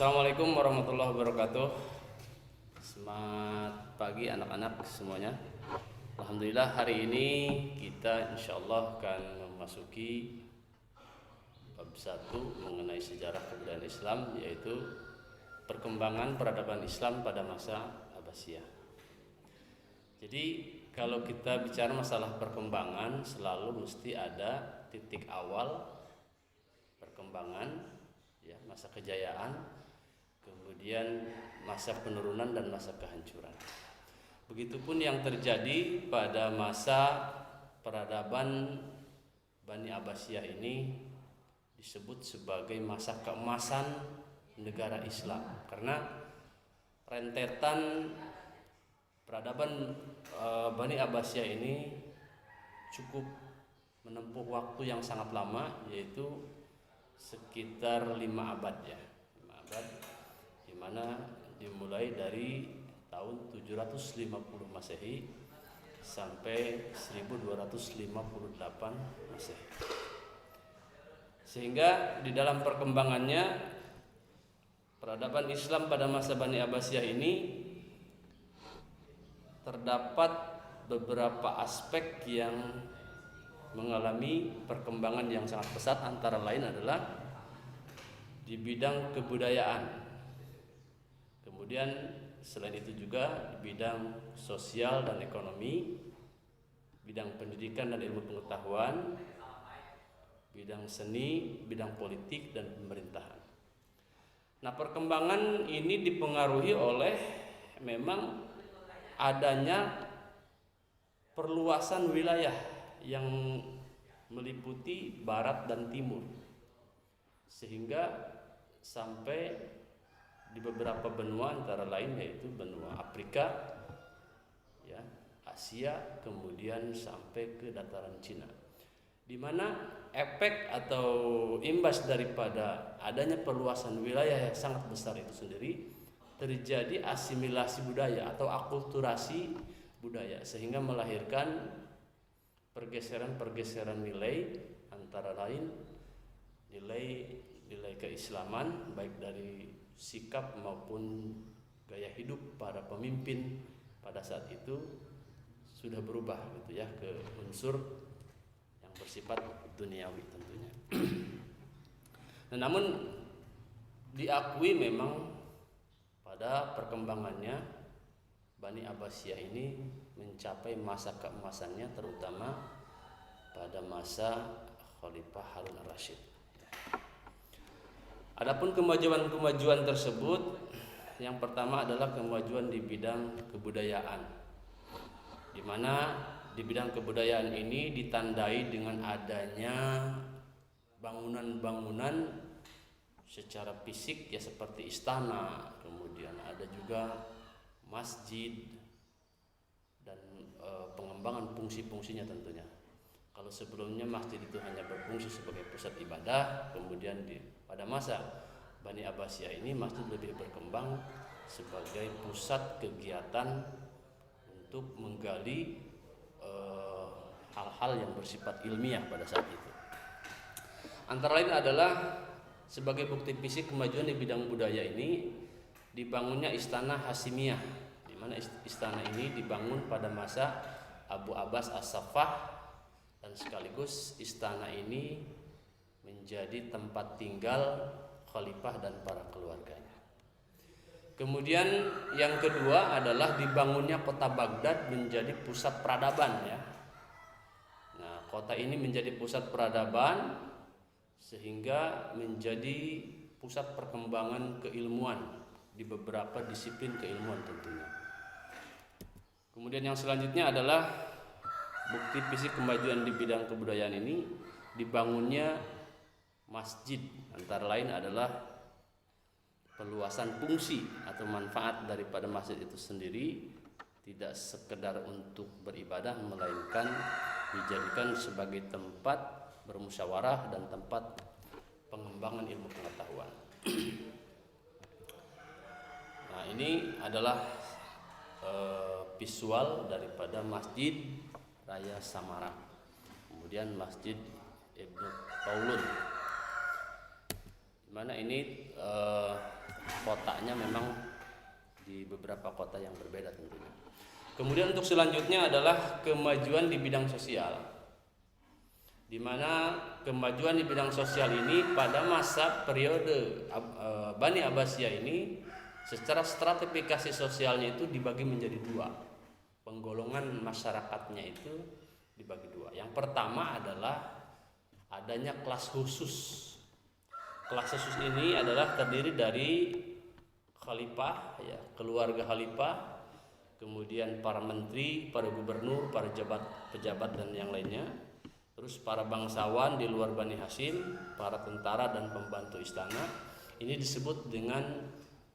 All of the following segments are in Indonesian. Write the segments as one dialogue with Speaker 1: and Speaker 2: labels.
Speaker 1: Assalamualaikum warahmatullahi wabarakatuh. Selamat pagi anak-anak semuanya. Alhamdulillah hari ini kita insyaallah akan memasuki bab 1 mengenai sejarah kebudayaan Islam, yaitu perkembangan peradaban Islam pada masa Abbasiyah. Jadi kalau kita bicara masalah perkembangan, selalu mesti ada titik awal perkembangan, ya, masa kejayaan, kemudian masa penurunan dan masa kehancuran. Begitupun yang terjadi pada masa peradaban Bani Abbasiyah ini disebut sebagai masa keemasan negara Islam, karena rentetan peradaban Bani Abbasiyah ini cukup menempuh waktu yang sangat lama, yaitu sekitar 5 abad, ya, 5 abad, di mana dimulai dari tahun 750 Masehi sampai 1258 Masehi. Sehingga di dalam perkembangannya peradaban Islam pada masa Bani Abbasiyah ini terdapat beberapa aspek yang mengalami perkembangan yang sangat pesat, antara lain adalah di bidang kebudayaan. Kemudian selain itu juga di bidang sosial dan ekonomi, bidang pendidikan dan ilmu pengetahuan, bidang seni, bidang politik dan pemerintahan. Nah, perkembangan ini dipengaruhi oleh memang adanya perluasan wilayah yang meliputi barat dan timur, sehingga sampai di beberapa benua, antara lain yaitu benua Afrika, ya, Asia, kemudian sampai ke dataran Cina, di mana efek atau imbas daripada adanya perluasan wilayah yang sangat besar itu sendiri, terjadi asimilasi budaya atau akulturasi budaya, sehingga melahirkan pergeseran-pergeseran nilai, antara lain nilai keislaman, baik dari sikap maupun gaya hidup para pemimpin pada saat itu sudah berubah, gitu ya, ke unsur yang bersifat duniawi tentunya. Nah, namun diakui memang pada perkembangannya Bani Abbasiyah ini mencapai masa keemasannya, terutama pada masa Khalifah Harun ar-Rasyid. Adapun kemajuan-kemajuan tersebut, yang pertama adalah kemajuan di bidang kebudayaan, di mana di bidang kebudayaan ini ditandai dengan adanya bangunan-bangunan secara fisik, ya, seperti istana, kemudian ada juga masjid dan pengembangan fungsi-fungsinya tentunya. Kalau sebelumnya masjid itu hanya berfungsi sebagai pusat ibadah, kemudian pada masa Bani Abbasiyah ini masjid lebih berkembang sebagai pusat kegiatan untuk menggali hal-hal yang bersifat ilmiah pada saat itu. Antara lain adalah sebagai bukti fisik kemajuan di bidang budaya ini, dibangunnya Istana Hasimiyah, di mana istana ini dibangun pada masa Abu Abbas As-Saffah, dan sekaligus istana ini menjadi tempat tinggal khalifah dan para keluarganya. Kemudian yang kedua adalah dibangunnya kota Baghdad menjadi pusat peradaban, ya. Nah, kota ini menjadi pusat peradaban sehingga menjadi pusat perkembangan keilmuan di beberapa disiplin keilmuan tentunya. Kemudian yang selanjutnya adalah bukti fisik kemajuan di bidang kebudayaan ini, dibangunnya masjid, antara lain adalah perluasan fungsi atau manfaat daripada masjid itu sendiri, tidak sekedar untuk beribadah, melainkan dijadikan sebagai tempat bermusyawarah dan tempat pengembangan ilmu pengetahuan. Nah, ini adalah visual daripada Masjid Raya Samarang, kemudian Masjid Ibnu Taulun, di mana ini kotanya memang di beberapa kota yang berbeda tentunya. Kemudian untuk selanjutnya adalah kemajuan di bidang sosial, di mana kemajuan di bidang sosial ini pada masa periode Bani Abbasiyah ini secara stratifikasi sosialnya itu dibagi menjadi dua. Penggolongan masyarakatnya itu dibagi dua. Yang pertama adalah adanya kelas khusus. Kelas khusus ini adalah terdiri dari khalifah, ya, keluarga khalifah, kemudian para menteri, para gubernur, para pejabat dan yang lainnya. Terus para bangsawan di luar Bani Hashim, para tentara dan pembantu istana. Ini disebut dengan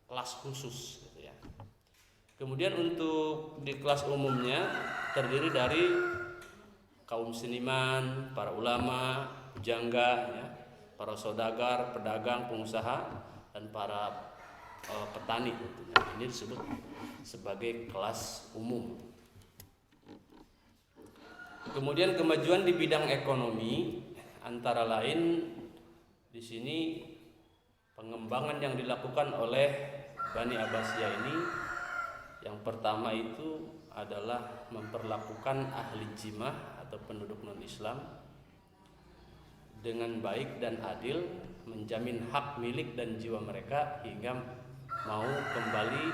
Speaker 1: kelas khusus, gitu ya. Kemudian untuk di kelas umumnya terdiri dari kaum seniman, para ulama, pujangga, ya, para saudagar, pedagang, pengusaha, dan para petani tentunya. Ini disebut sebagai kelas umum. Kemudian kemajuan di bidang ekonomi antara lain di sini pengembangan yang dilakukan oleh Bani Abbasiyah ini, yang pertama itu adalah memperlakukan ahli jimah atau penduduk non-Islam dengan baik dan adil, menjamin hak milik dan jiwa mereka hingga mau kembali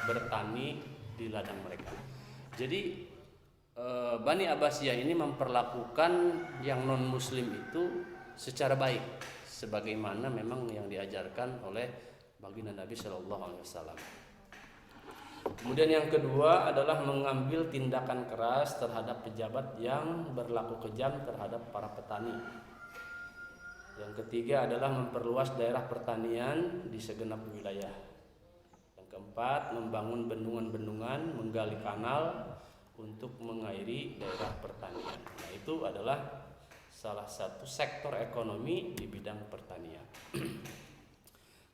Speaker 1: bertani di ladang mereka. Jadi Bani Abbasiyah ini memperlakukan yang non-muslim itu secara baik, sebagaimana memang yang diajarkan oleh baginda Nabi Shallallahu Alaihi Wasallam. Kemudian yang kedua adalah mengambil tindakan keras terhadap pejabat yang berlaku kejam terhadap para petani. Yang ketiga adalah memperluas daerah pertanian di segenap wilayah. Yang keempat, membangun bendungan-bendungan, menggali kanal untuk mengairi daerah pertanian. Nah, itu adalah salah satu sektor ekonomi di bidang pertanian.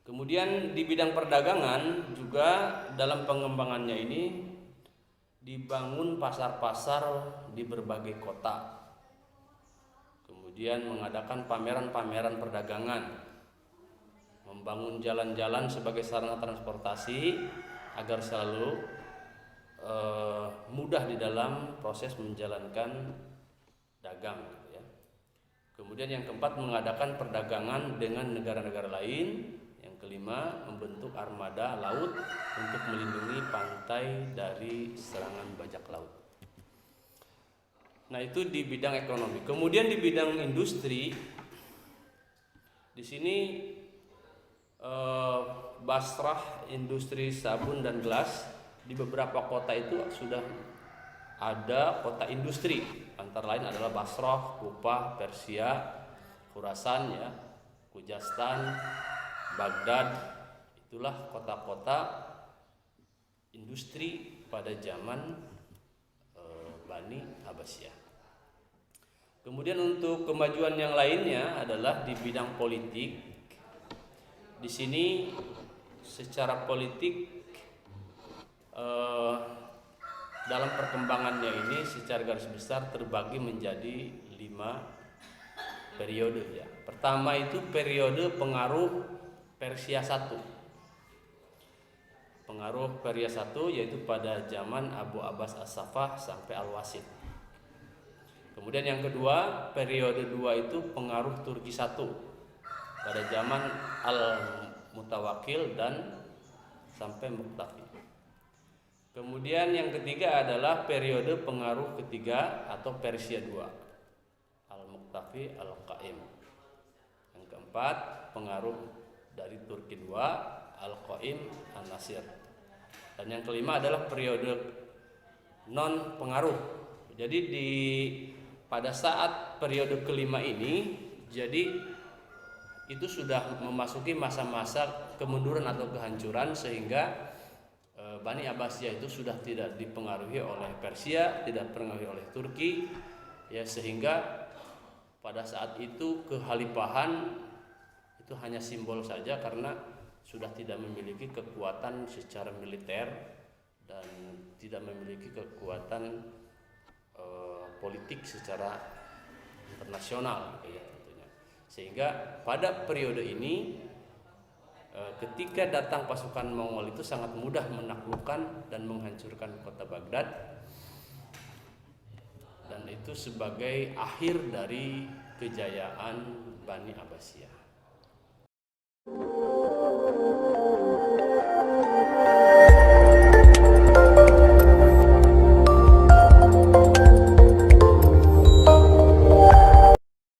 Speaker 1: Kemudian di bidang perdagangan juga dalam pengembangannya ini dibangun pasar-pasar di berbagai kota. Kemudian mengadakan pameran-pameran perdagangan, membangun jalan-jalan sebagai sarana transportasi agar selalu mudah di dalam proses menjalankan dagang, gitu ya. Kemudian yang keempat, mengadakan perdagangan dengan negara-negara lain. Yang kelima, membentuk armada laut untuk melindungi pantai dari serangan bajak laut. Nah, itu di bidang ekonomi. Kemudian di bidang industri, di sini Basrah, industri sabun dan gelas. Di beberapa kota itu sudah ada kota industri, antara lain adalah Basrah, Kufah, Persia, Khurasan, ya, Khuzestan, Baghdad. Itulah kota-kota industri pada zaman Bani Abbasiyah. Kemudian untuk kemajuan yang lainnya adalah di bidang politik. Di sini secara politik dalam perkembangannya ini secara garis besar terbagi menjadi 5 periode, ya. Pertama itu periode pengaruh Persia I. Pengaruh Persia I yaitu pada zaman Abu Abbas As-Saffah sampai Al-Wasit. Kemudian yang kedua, periode 2 itu pengaruh Turki I pada zaman Al-Mutawakkil dan sampai Muqtafi. Kemudian yang ketiga adalah periode pengaruh ketiga atau Persia II, Al-Muqtafi Al-Qaim. Yang keempat, pengaruh dari Turki II, Al-Qaim An-Nasir. Dan yang kelima adalah periode non pengaruh. Jadi pada saat periode kelima ini, jadi itu sudah memasuki masa-masa kemunduran atau kehancuran, sehingga Bani Abbasiyah itu sudah tidak dipengaruhi oleh Persia, tidak dipengaruhi oleh Turki, ya, sehingga pada saat itu kekhalifahan itu hanya simbol saja karena sudah tidak memiliki kekuatan secara militer dan tidak memiliki kekuatan politik secara internasional, gitu ya, tentunya. Sehingga pada periode ini ketika datang pasukan Mongol itu sangat mudah menaklukkan dan menghancurkan kota Baghdad, dan itu sebagai akhir dari kejayaan Bani Abbasiyah.